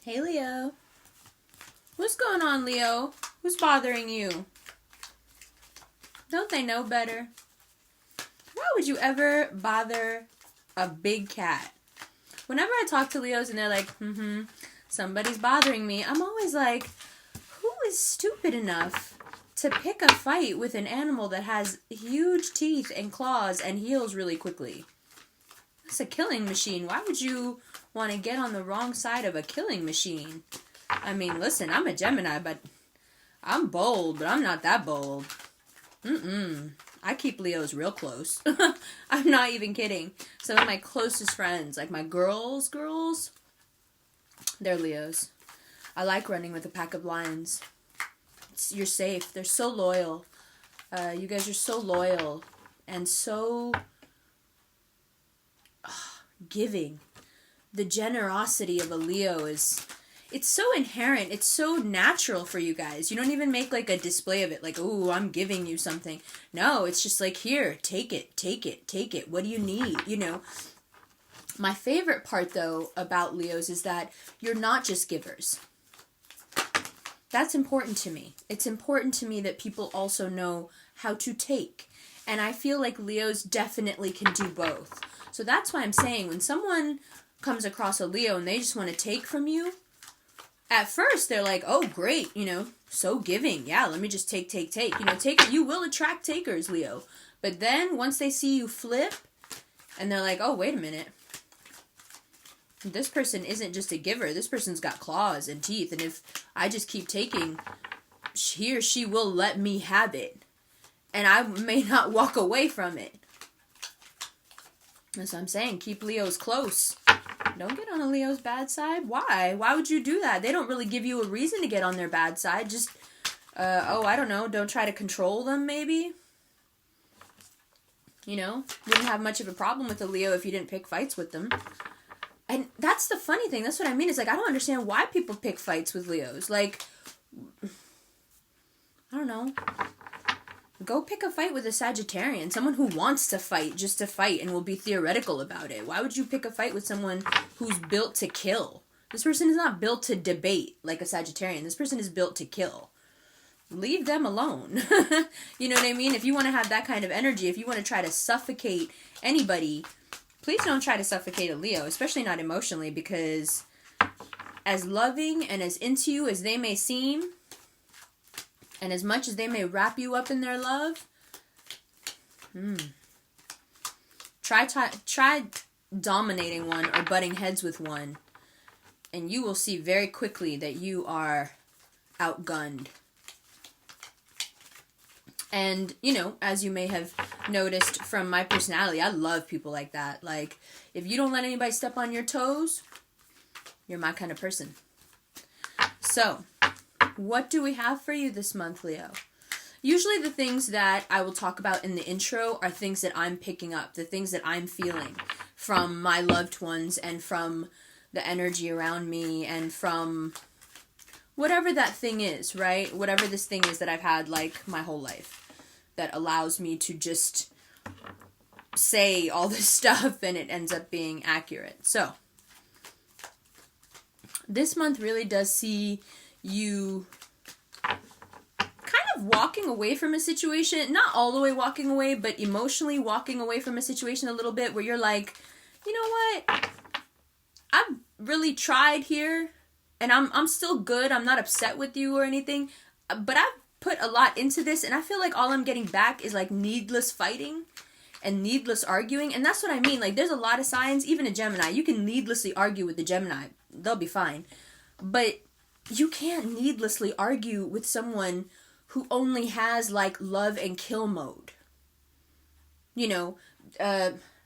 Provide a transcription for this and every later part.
Hey, Leo. What's going on, Leo? Who's bothering you? Don't they know better? Why would you ever bother a big cat? Whenever I talk to Leos and they're like, somebody's bothering me, I'm always like, who is stupid enough to pick a fight with an animal that has huge teeth and claws and heals really quickly? It's a killing machine. Why would you want to get on the wrong side of a killing machine? I mean, listen, I'm a Gemini, but I'm bold, but I'm not that bold. I keep Leos real close. I'm not even kidding. Some of my closest friends, like my girls, they're Leos. I like running with a pack of lions. You're safe. They're so loyal. You guys are so loyal and so giving. The generosity of a Leo it's so inherent. It's so natural for you guys. You don't even make like a display of it. Like, ooh, I'm giving you something. No, it's just like, here, take it. What do you need? You know, my favorite part though about Leos is that you're not just givers. That's important to me. It's important to me that people also know how to take. And I feel like Leos definitely can do both. So that's why I'm saying when someone comes across a Leo and they just want to take from you, at first they're like, oh, great, so giving. Yeah, let me just take. You will attract takers, Leo. But then once they see you flip and they're like, oh, wait a minute. This person isn't just a giver. This person's got claws and teeth. And if I just keep taking, he or she will let me have it. And I may not walk away from it. That's what I'm saying. Keep Leos close. Don't get on a Leo's bad side. Why? Why would you do that? They don't really give you a reason to get on their bad side. Just, I don't know. Don't try to control them, maybe. Wouldn't have much of a problem with a Leo if you didn't pick fights with them. And that's the funny thing. That's what I mean. It's like, I don't understand why people pick fights with Leos. Like, I don't know. Go pick a fight with a Sagittarian. Someone who wants to fight just to fight and will be theoretical about it. Why would you pick a fight with someone who's built to kill? This person is not built to debate like a Sagittarian. This person is built to kill. Leave them alone. You know what I mean? If you want to have that kind of energy, if you want to try to suffocate anybody, please don't try to suffocate a Leo, especially not emotionally, because as loving and as into you as they may seem, and as much as they may wrap you up in their love, try dominating one or butting heads with one, and you will see very quickly that you are outgunned. And, as you may have noticed from my personality, I love people like that. Like, if you don't let anybody step on your toes, you're my kind of person. So, what do we have for you this month, Leo? Usually the things that I will talk about in the intro are things that I'm picking up, the things that I'm feeling from my loved ones and from the energy around me and from whatever that thing is, right? Whatever this thing is that I've had like my whole life that allows me to just say all this stuff and it ends up being accurate. So, this month really does see you kind of walking away from a situation, not all the way walking away, but emotionally walking away from a situation a little bit where you're like, you know what? I've really tried here and I'm still good. I'm not upset with you or anything, but I've put a lot into this and I feel like all I'm getting back is like needless fighting and needless arguing. And that's what I mean. Like, there's a lot of signs, even a Gemini, you can needlessly argue with the Gemini. They'll be fine. But you can't needlessly argue with someone who only has, like, love and kill mode.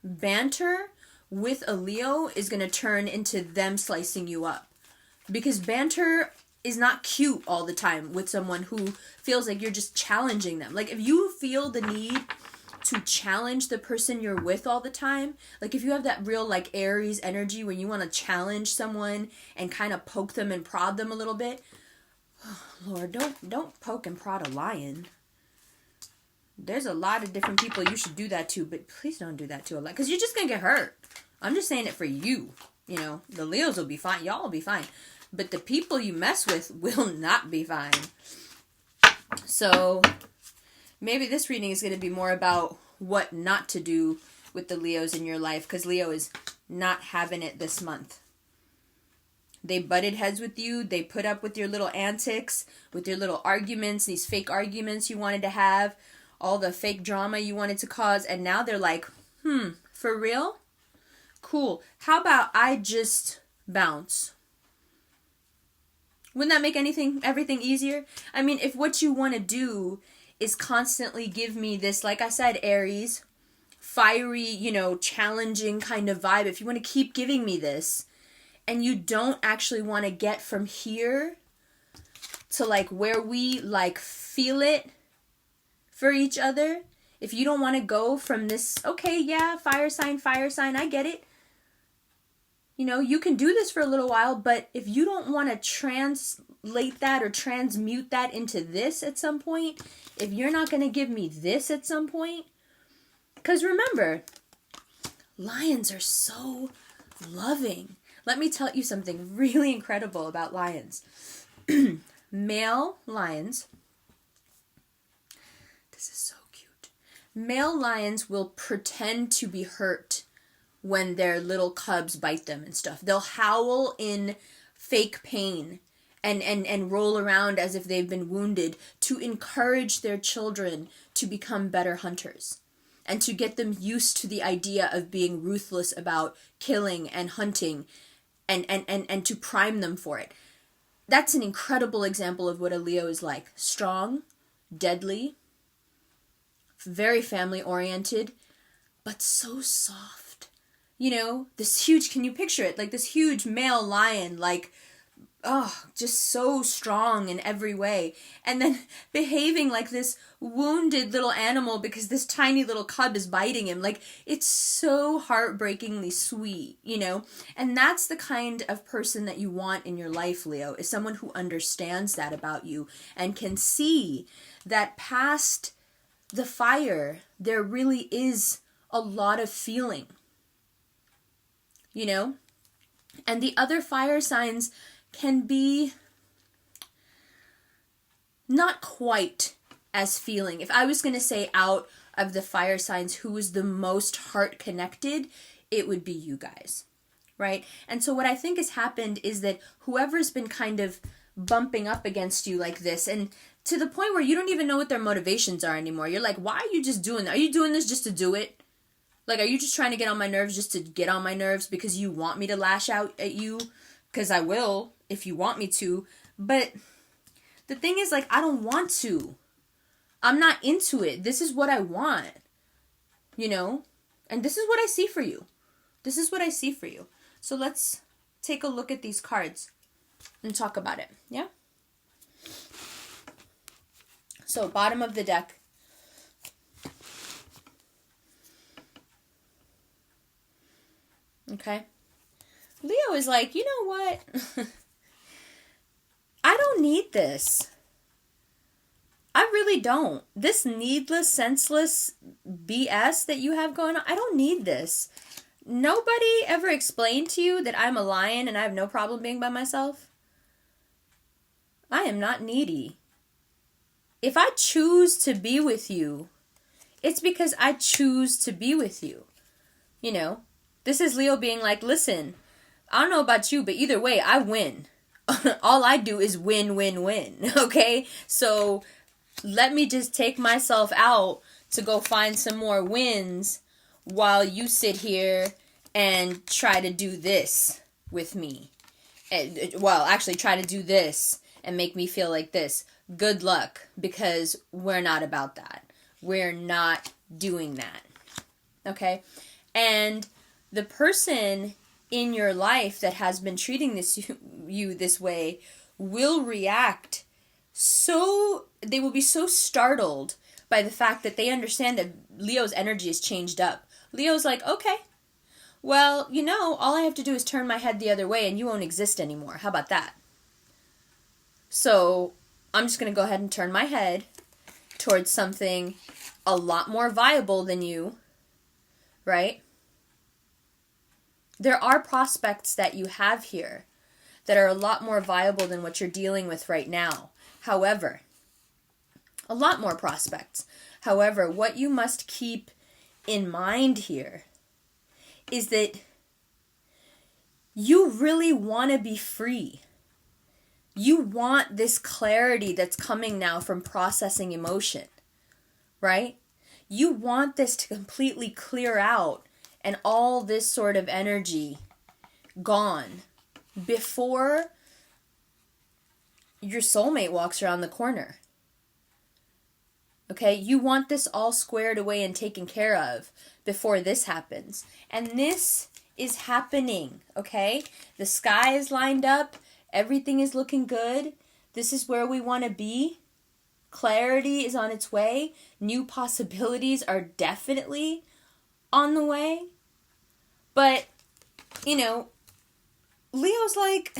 Banter with a Leo is going to turn into them slicing you up. Because banter is not cute all the time with someone who feels like you're just challenging them. Like, if you feel the need to challenge the person you're with all the time, like if you have that real like Aries energy when you want to challenge someone and kind of poke them and prod them a little bit, oh, Lord, don't poke and prod a lion. There's a lot of different people you should do that to, but please don't do that to a lion, because you're just gonna get hurt. I'm just saying it for you. The Leos will be fine. Y'all will be fine. but the people you mess with will not be fine. So maybe this reading is going to be more about what not to do with the Leos in your life, because Leo is not having it this month. They butted heads with you. They put up with your little antics, with your little arguments, these fake arguments you wanted to have, all the fake drama you wanted to cause, and now they're like, for real? Cool. How about I just bounce? Wouldn't that make everything easier? I mean, if what you want to do is constantly give me this, like I said, Aries, fiery, challenging kind of vibe, if you want to keep giving me this, and you don't actually want to get from here to like where we like feel it for each other, if you don't want to go from this, okay, yeah, fire sign, I get it. You can do this for a little while, but if you don't want to translate that or transmute that into this at some point, if you're not going to give me this at some point, because remember, lions are so loving. Let me tell you something really incredible about lions. Male lions, this is so cute. Male lions will pretend to be hurt when their little cubs bite them and stuff. They'll howl in fake pain and roll around as if they've been wounded to encourage their children to become better hunters and to get them used to the idea of being ruthless about killing and hunting and to prime them for it. That's an incredible example of what a Leo is like. Strong, deadly, very family oriented, but so soft. This huge, can you picture it? Like this huge male lion, like, just so strong in every way. And then behaving like this wounded little animal because this tiny little cub is biting him. Like, it's so heartbreakingly sweet, And that's the kind of person that you want in your life, Leo, is someone who understands that about you and can see that past the fire, there really is a lot of feeling. And the other fire signs can be not quite as feeling. If I was going to say out of the fire signs who is the most heart connected, it would be you guys, right? And so what I think has happened is that whoever's been kind of bumping up against you like this, and to the point where you don't even know what their motivations are anymore. You're like, why are you just doing that? Are you doing this just to do it? Like, are you just trying to get on my nerves just to get on my nerves because you want me to lash out at you? Because I will if you want me to. But the thing is, like, I don't want to. I'm not into it. This is what I want. And this is what I see for you. This is what I see for you. So let's take a look at these cards and talk about it. Yeah? So, bottom of the deck. Okay. Leo is like, you know what? I don't need this. I really don't. This needless, senseless BS that you have going on, I don't need this. Nobody ever explained to you that I'm a lion and I have no problem being by myself? I am not needy. If I choose to be with you, it's because I choose to be with you. This is Leo being like, listen, I don't know about you, but either way, I win. All I do is win, win, win, okay? So let me just take myself out to go find some more wins while you sit here and try to do this with me. Well, actually try to do this and make me feel like this. Good luck, because we're not about that. We're not doing that, okay? And the person in your life that has been treating you this way will react they will be so startled by the fact that they understand that Leo's energy has changed up. Leo's like, okay, well, all I have to do is turn my head the other way and you won't exist anymore. How about that? So I'm just going to go ahead and turn my head towards something a lot more viable than you, right? There are prospects that you have here that are a lot more viable than what you're dealing with right now. However, a lot more prospects. However, what you must keep in mind here is that you really want to be free. You want this clarity that's coming now from processing emotion, right? You want this to completely clear out and all this sort of energy gone before your soulmate walks around the corner. Okay, you want this all squared away and taken care of before this happens. And this is happening, okay? The sky is lined up. Everything is looking good. This is where we want to be. Clarity is on its way. New possibilities are definitely on the way. But, you know, Leo's like,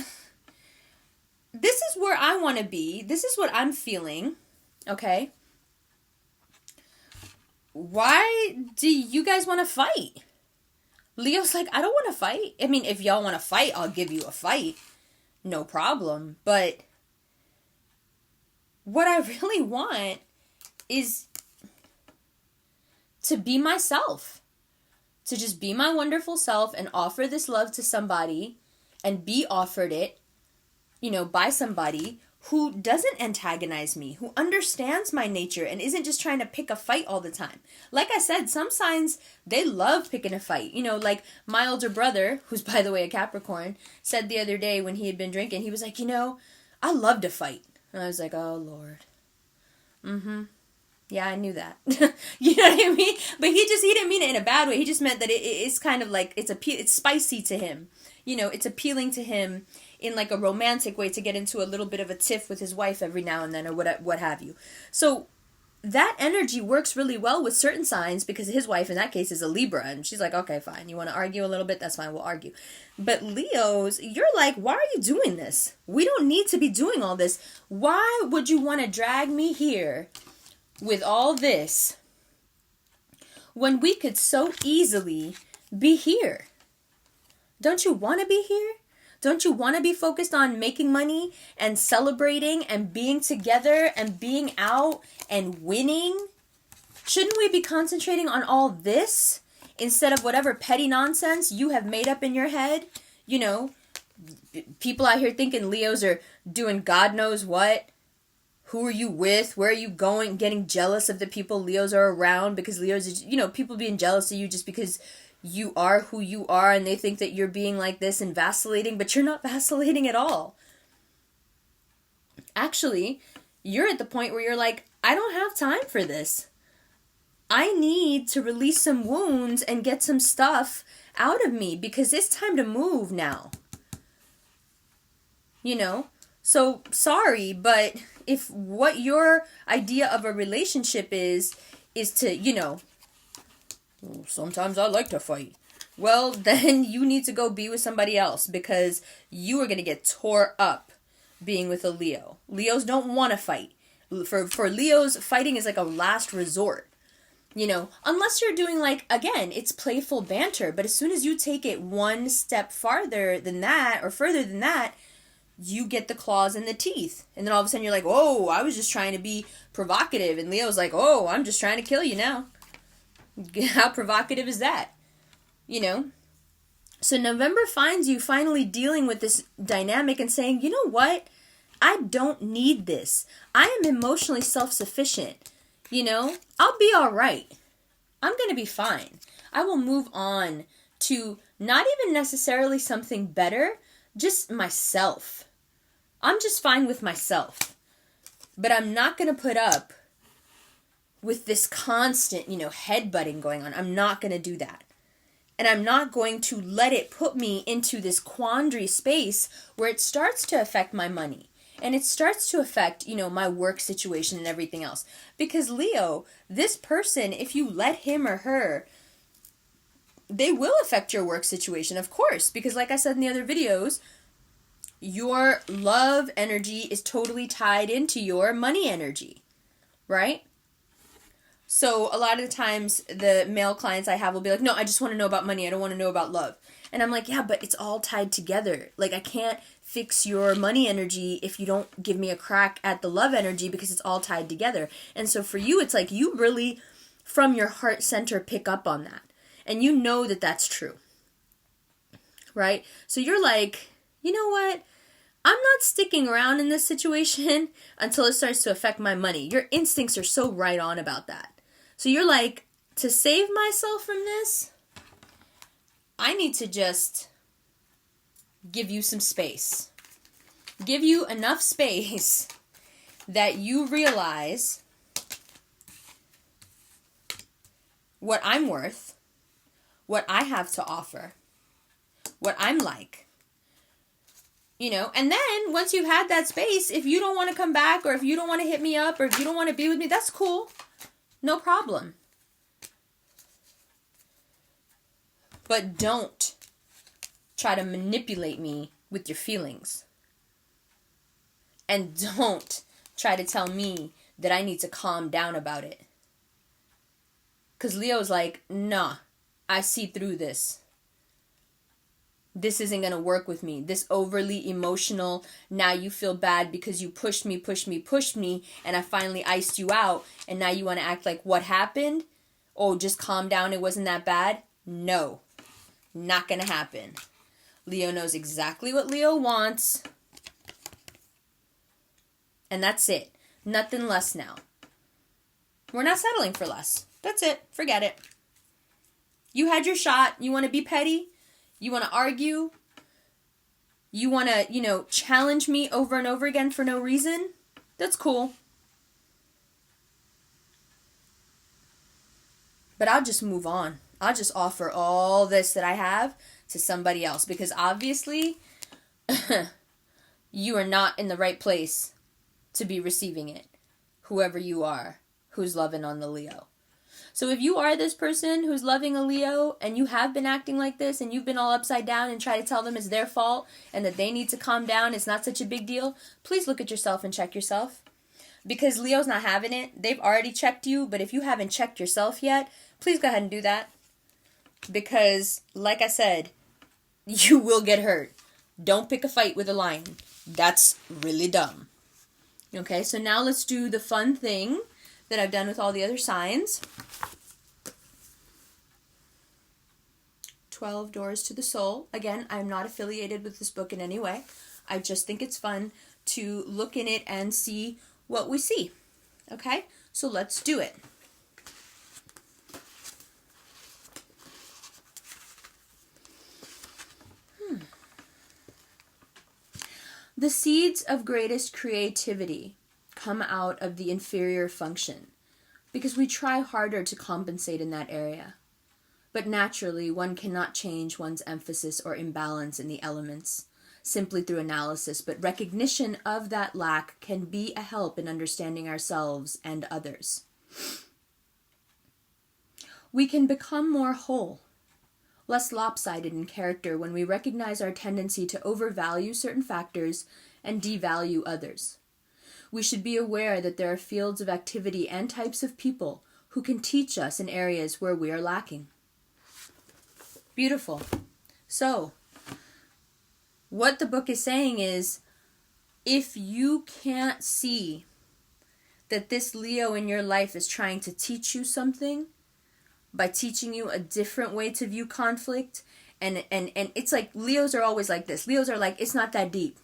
this is where I want to be. This is what I'm feeling, okay? Why do you guys want to fight? Leo's like, I don't want to fight. I mean, if y'all want to fight, I'll give you a fight. No problem. But what I really want is to be myself. To just be my wonderful self and offer this love to somebody and be offered it, you know, by somebody who doesn't antagonize me, who understands my nature and isn't just trying to pick a fight all the time. Like I said, some signs, they love picking a fight. You know, like my older brother, who's by the way a Capricorn, said the other day when he had been drinking, he was like, you know, I love to fight. And I was like, oh, Lord. Yeah, I knew that. You know what I mean? But he didn't mean it in a bad way. He just meant that it's kind of like, it's spicy to him. You know, it's appealing to him in like a romantic way to get into a little bit of a tiff with his wife every now and then or what have you. So that energy works really well with certain signs because his wife in that case is a Libra and she's like, okay, fine. You want to argue a little bit? That's fine. We'll argue. But Leos, you're like, why are you doing this? We don't need to be doing all this. Why would you want to drag me here with all this when we could so easily be here? Don't you want to be here? Don't you want to be focused on making money and celebrating and being together and being out and winning? Shouldn't we be concentrating on all this instead of whatever petty nonsense you have made up in your head? You know, people out here thinking Leos are doing God knows what. Who are you with? Where are you going? Getting jealous of the people Leos are around because Leos is, you know, people being jealous of you just because you are who you are and they think that you're being like this and vacillating, but you're not vacillating at all. Actually, you're at the point where you're like, I don't have time for this. I need to release some wounds and get some stuff out of me because it's time to move now. You know? So, sorry, but if what your idea of a relationship is to, you know, sometimes I like to fight. Well, then you need to go be with somebody else because you are going to get tore up being with a Leo. Leos don't want to fight. For Leos, fighting is like a last resort. You know, unless you're doing like, again, it's playful banter. But as soon as you take it one step farther than that or further than that, you get the claws and the teeth. And then all of a sudden you're like, oh, I was just trying to be provocative. And Leo's like, oh, I'm just trying to kill you now. How provocative is that? You know? So November finds you finally dealing with this dynamic and saying, you know what? I don't need this. I am emotionally self-sufficient. You know? I'll be all right. I'm going to be fine. I will move on to not even necessarily something better, just myself. I'm just fine with myself. But I'm not going to put up with this constant, you know, headbutting going on. I'm not going to do that. And I'm not going to let it put me into this quandary space where it starts to affect my money. And it starts to affect, you know, my work situation and everything else. Because Leo, this person, if you let him or her, they will affect your work situation, of course. Because like I said in the other videos, your love energy is totally tied into your money energy. Right? So a lot of the times the male clients I have will be like, no, I just want to know about money. I don't want to know about love. And I'm like, yeah, but it's all tied together. Like, I can't fix your money energy if you don't give me a crack at the love energy, because it's all tied together. And so for you, it's like you really, from your heart center, pick up on that. And you know that that's true. Right? So you're like, you know what? I'm not sticking around in this situation until it starts to affect my money. Your instincts are so right on about that. So you're like, to save myself from this, I need to just give you some space. Give you enough space that you realize what I'm worth, what I have to offer, what I'm like. You know, and then once you've had that space, if you don't want to come back, or if you don't want to hit me up, or if you don't want to be with me, that's cool. No problem. But don't try to manipulate me with your feelings. And don't try to tell me that I need to calm down about it. Because Leo's like, nah, I see through this. This isn't going to work with me. This overly emotional, now you feel bad because you pushed me, and I finally iced you out, and now you want to act like what happened? Oh, just calm down, it wasn't that bad? No, not going to happen. Leo knows exactly what Leo wants, and that's it. Nothing less now. We're not settling for less. That's it. Forget it. You had your shot. You want to be petty? You want to argue? You want to, challenge me over and over again for no reason? That's cool. But I'll just move on. I'll just offer all this that I have to somebody else. Because obviously, you are not in the right place to be receiving it. Whoever you are who's loving on the Leo. So if you are this person who's loving a Leo and you have been acting like this and you've been all upside down and try to tell them it's their fault and that they need to calm down, it's not such a big deal, please look at yourself and check yourself. Because Leo's not having it. They've already checked you, but if you haven't checked yourself yet, please go ahead and do that. Because, like I said, you will get hurt. Don't pick a fight with a lion. That's really dumb. Okay, so now let's do the fun thing that I've done with all the other signs. 12 Doors to the Soul. Again, I'm not affiliated with this book in any way. I just think it's fun to look in it and see what we see. Okay? So let's do it. The seeds of greatest creativity come out of the inferior function, because we try harder to compensate in that area. But naturally, one cannot change one's emphasis or imbalance in the elements simply through analysis, but recognition of that lack can be a help in understanding ourselves and others. We can become more whole, less lopsided in character when we recognize our tendency to overvalue certain factors and devalue others. We should be aware that there are fields of activity and types of people who can teach us in areas where we are lacking. Beautiful. So, what the book is saying is, if you can't see that this Leo in your life is trying to teach you something by teaching you a different way to view conflict, and it's like Leos are always like this. Leos are like, it's not that deep.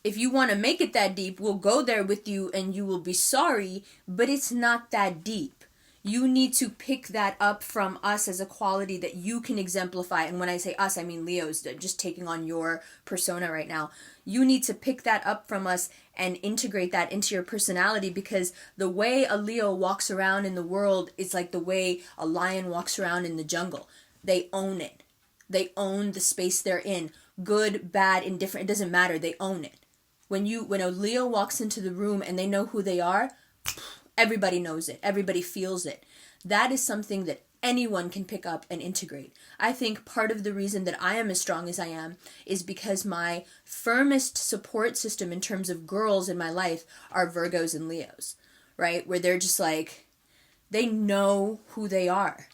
If you want to make it that deep, we'll go there with you and you will be sorry, but it's not that deep. You need to pick that up from us as a quality that you can exemplify. And when I say us, I mean Leo's, just taking on your persona right now. You need to pick that up from us and integrate that into your personality, because the way a Leo walks around in the world is like the way a lion walks around in the jungle. They own it. They own the space they're in. Good, bad, indifferent, it doesn't matter. They own it. When a Leo walks into the room and they know who they are, everybody knows it. Everybody feels it. That is something that anyone can pick up and integrate. I think part of the reason that I am as strong as I am is because my firmest support system in terms of girls in my life are Virgos and Leos, right? Where they're just like, they know who they are.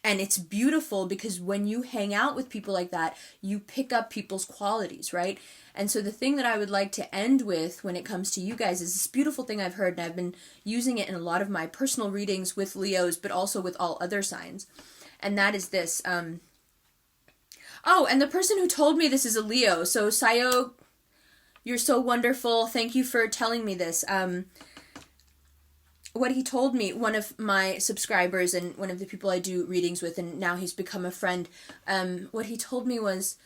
And it's beautiful because when you hang out with people like that, you pick up people's qualities, right? And so the thing that I would like to end with when it comes to you guys is this beautiful thing I've heard, and I've been using it in a lot of my personal readings with Leos, but also with all other signs. And that is this. Oh, and the person who told me this is a Leo. So Sayo, you're so wonderful. Thank you for telling me this. What he told me, one of my subscribers and one of the people I do readings with, and now he's become a friend, what he told me was,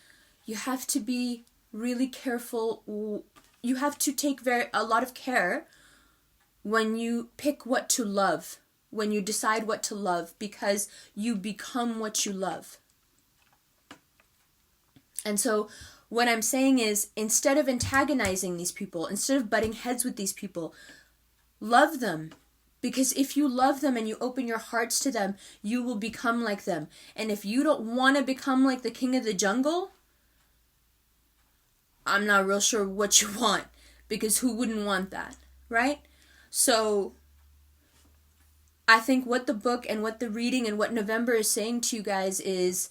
you have to be really careful. You have to take a lot of care when you pick what to love, when you decide what to love, because you become what you love. And so what I'm saying is, instead of antagonizing these people, instead of butting heads with these people, love them. Because if you love them and you open your hearts to them, you will become like them. And if you don't want to become like the king of the jungle, I'm not real sure what you want. Because who wouldn't want that, right? So I think what the book and what the reading and what November is saying to you guys is,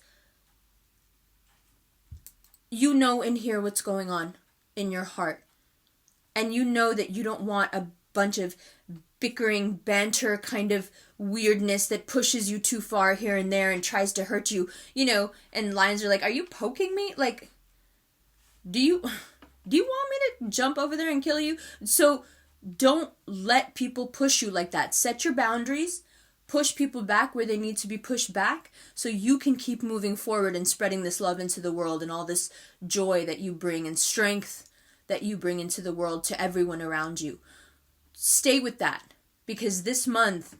you know in here what's going on in your heart. And you know that you don't want a bunch of bickering, banter kind of weirdness that pushes you too far here and there and tries to hurt you, you know, and lions are like, are you poking me? Like, do you want me to jump over there and kill you? So don't let people push you like that. Set your boundaries, push people back where they need to be pushed back, so you can keep moving forward and spreading this love into the world and all this joy that you bring and strength that you bring into the world to everyone around you. Stay with that, because this month,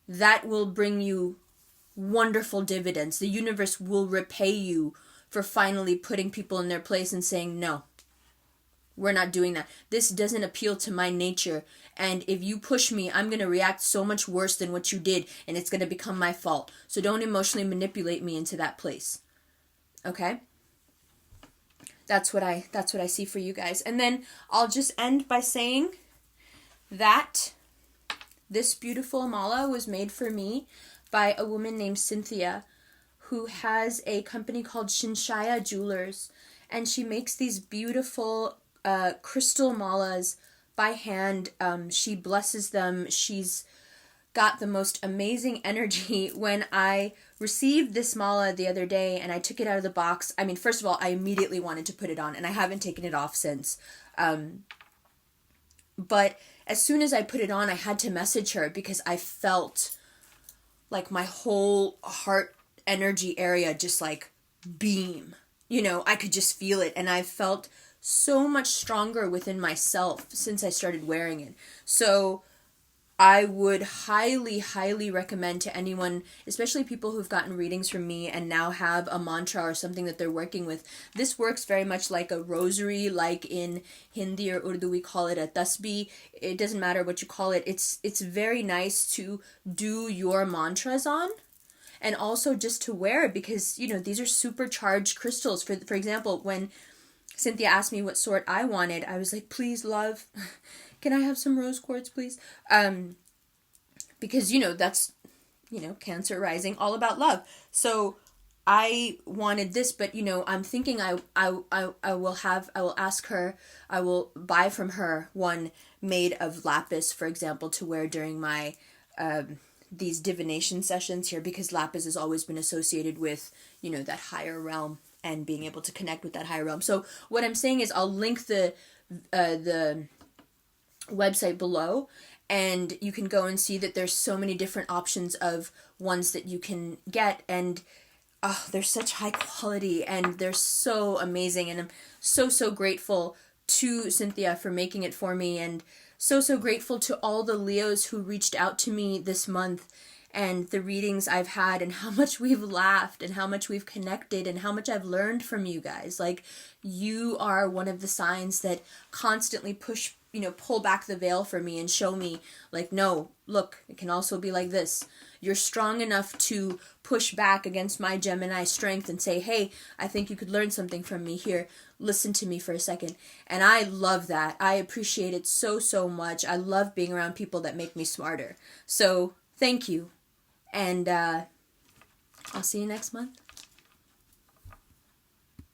that will bring you wonderful dividends. The universe will repay you for finally putting people in their place and saying, no, we're not doing that. This doesn't appeal to my nature. And if you push me, I'm going to react so much worse than what you did, and it's going to become my fault. So don't emotionally manipulate me into that place. Okay? That's what I see for you guys. And then I'll just end by saying that this beautiful mala was made for me by a woman named Cynthia, who has a company called Shinshaya Jewelers, and she makes these beautiful crystal malas by hand. She blesses them. She's got the most amazing energy. When I received this mala the other day and I took it out of the box, I mean, first of all, I immediately wanted to put it on, and I haven't taken it off since. But as soon as I put it on, I had to message her because I felt like my whole heart energy area just like beam. You know, I could just feel it, and I felt so much stronger within myself since I started wearing it. So I would highly, highly recommend to anyone, especially people who've gotten readings from me and now have a mantra or something that they're working with. This works very much like a rosary, like in Hindi or Urdu we call it a tasbih. It doesn't matter what you call it. It's very nice to do your mantras on, and also just to wear it, because, you know, these are supercharged crystals. For example, when Cynthia asked me what sort I wanted, I was like, please, love, can I have some rose quartz, please? Because, you know, that's, you know, Cancer rising, all about love. So I wanted this, but, you know, I'm thinking I will ask her, I will buy from her one made of lapis, for example, to wear during my, these divination sessions here, because lapis has always been associated with, you know, that higher realm and being able to connect with that higher realm. So what I'm saying is I'll link the website below, and you can go and see that there's so many different options of ones that you can get, and they're such high quality and they're so amazing, and I'm so grateful to Cynthia for making it for me, and so grateful to all the Leos who reached out to me this month, and the readings I've had, and how much we've laughed, and how much we've connected, and how much I've learned from you guys. Like, you are one of the signs that constantly push pull back the veil for me and show me, like, no, look, it can also be like this. You're strong enough to push back against my Gemini strength and say, hey, I think you could learn something from me here. Listen to me for a second. And I love that. I appreciate it so, so much. I love being around people that make me smarter. So thank you. And I'll see you next month.